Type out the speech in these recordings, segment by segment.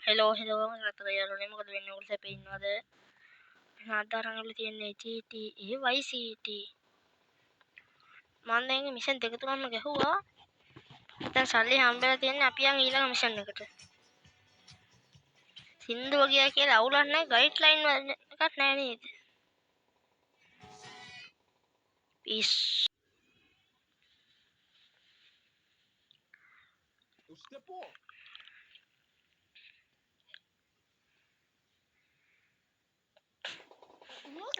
Hello රතක යාළුවනේ මොකද වෙන්නේ ඔයගොල්ලෝ සැපේ ඉන්නවද? නාදාරං වල තියෙන TT YCT මම දැන් මිෂන් දෙක තුනක්ම ගැහුවා. දැන් සල්ලි හම්බෙලා තියෙන්නේ අපි යන් ඊළඟ මිෂන් එකට. සින්දුව ගියා කියලා අවුලක් නැහැ ගයිඩ් ලයින් එකක් නැහැ නේද? පීස්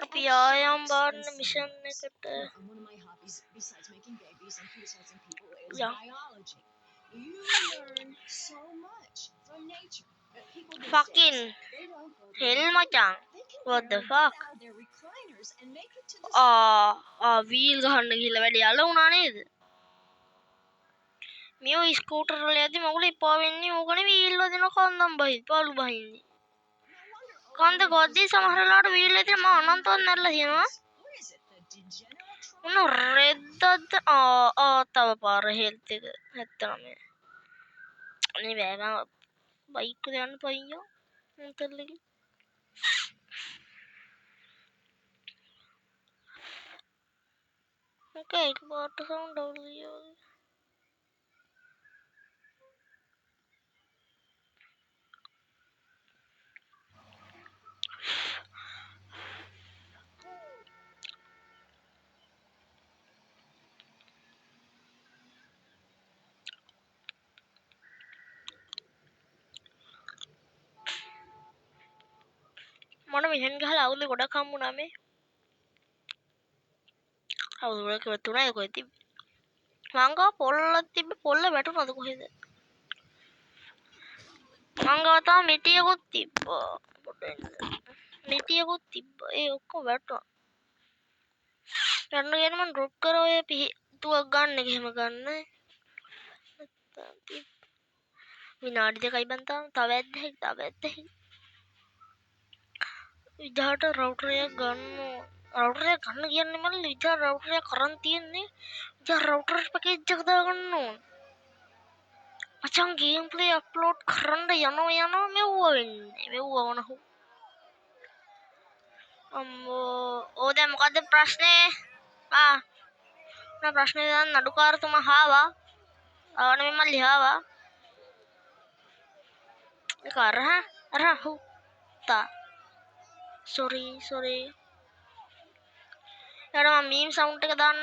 අපි ආයම් බාන්න මිෂන් එකට. Fucking hell මචං. What the fuck? වීල් ගහන්න ගිහලා වැඩි අල වුණා නේද? මේ ස්කූටර් වල යද්දි මගුල එපා වෙන්නේ ඕකනේ වීල් වදින කන්දම් බහි පාළු බහින්නේ. කන්ද ගොද්දී සමහර වෙලාවට වීල් වදින මම අනන්තවත් නැරලා තියෙනවා. මොන රෙද්දද තව පාර හෙල්ත් එක 79. අනේ බෑ මම බයික් එක යන්න පයියෝ. මොකටද Okay, ඒක පාට සවුන්ඩ් අවුල් ගියා. මොන මිෂන් ගහලා අවුල් ගොඩක් හම්බුණා මේ. අවුල් වල කිව්ව තුනයි කොහෙද තිබ්බේ? මංගා පොල්ලක් තිබ්බ පොල්ල වැටුණාද කොහෙද? මංගා තා මිටියකුත් තිබ්බා. මිටියකුත් තිබ්බා. ඒ ඔක්කොම වැටුණා. ගන්න ගියම මම ඩ්‍රොප් කරා ඔය පිහිටුවක් ගන්න එක එහෙම ගන්න. විනාඩි දෙකයි බන් තව ඇද්ද විජාට රවුටර් එක ගන්න. රවුටර් එක ගන්න කියන්නේ මම විජා රවුටර් එක කරන් තියන්නේ. විජා රවුටර් පැකේජ් එක දාගන්න ඕන. මචං ගේම් ප්ලේ අප්ලෝඩ් කරන්න යනවා මෙව්ව වෙන්නේ. මෙව්ව වුණා. අම්මෝ දැන් මොකද්ද ප්‍රශ්නේ? ना प्रश्न नडुकार तुम हावा और मैं लिहावा कर रहा हूँ ता sorry यार मीम साउंड के दान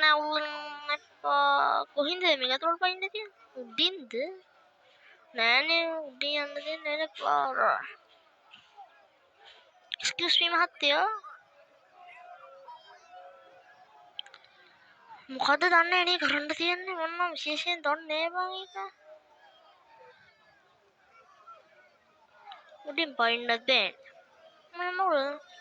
कोहिंदे मेगा तोड़ पाइंदे थे उड्डिंद नैने उड्डी अंदर नैने पारा excuse me महत्या මොකද දන්නේ නේ කරන්න තියෙන්නේ මොන විශේෂයෙන් දන්නේ බං ඒක උඩින් පයින්නත් බෑ මම මොකද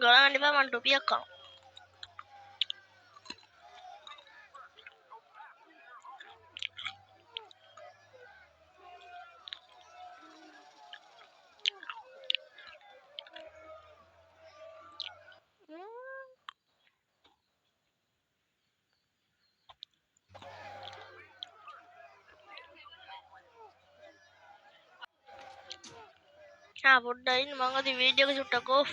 ගලන්න එපා මං ටොපියක් කනවා පොඩ්ඩයි මම අද වීඩියෝ එක චුට්ටක් ඕෆ්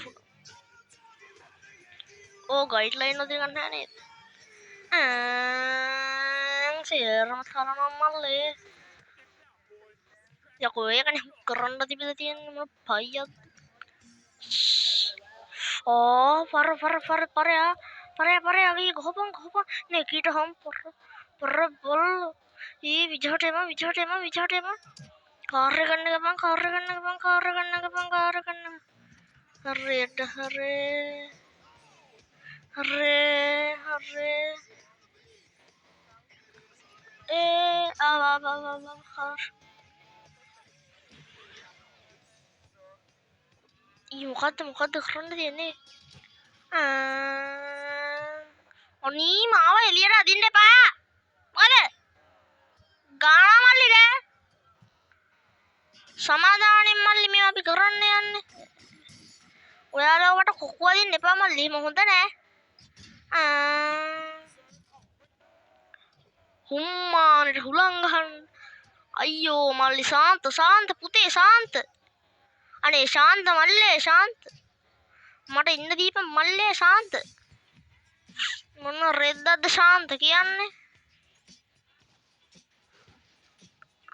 ගයිඩ් ලයින් වල ගන්න නැහැ නේද සේරම කරනවා මල්ලේ යකෝ ඒකනේ කරන්න තිබිලා තියෙන්නේ මොන පයියක් පරයා අගේ ගහපන් නේ කීට හම් පර බොල් ඊ විජහට එම කාර් එක ගන්න ගමන් හරියට හරේ ආවා මොකද්ද කරන්න තියන්නේ අනී මාව එළියට අදින්න එපා මොකද සමාදානෙන් මල්ලි මේ අපි කරන්න යන්නේ. ඔයාලා ඔකට කොක්කු අදින්න එපා මල්ලි. එහෙම හොඳ නෑ. හුම්මානෙට හුලං ගහන්න. අයියෝ මල්ලි සාන්ත පුතේ සාන්ත. අනේ ශාන්ත මල්ලේ ශාන්ත. මට ඉන්න දීපන් මල්ලේ ශාන්ත. මොන රෙද්දක්ද ශාන්ත කියන්නේ?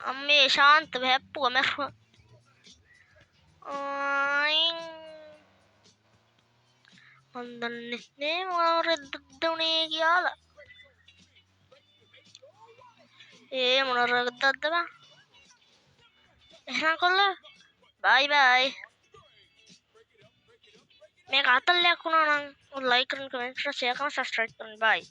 අම්මේ ශාන්ත හැප්පුවා මැරුවා. මන් දන්නේ නේ මොන රෙද්දක්ද උනේ කියලා. මොන රෙද්දක්ද බං? එහෙනම් කොල්ලෝ බයි. මේක අතල්ලයක් වුණා නම් ලයික් කරන්න කමෙන්ට් කරන්න ෂෙයා කරන්න සබ්ස්ක්‍රයිබ් කරන්න බයි.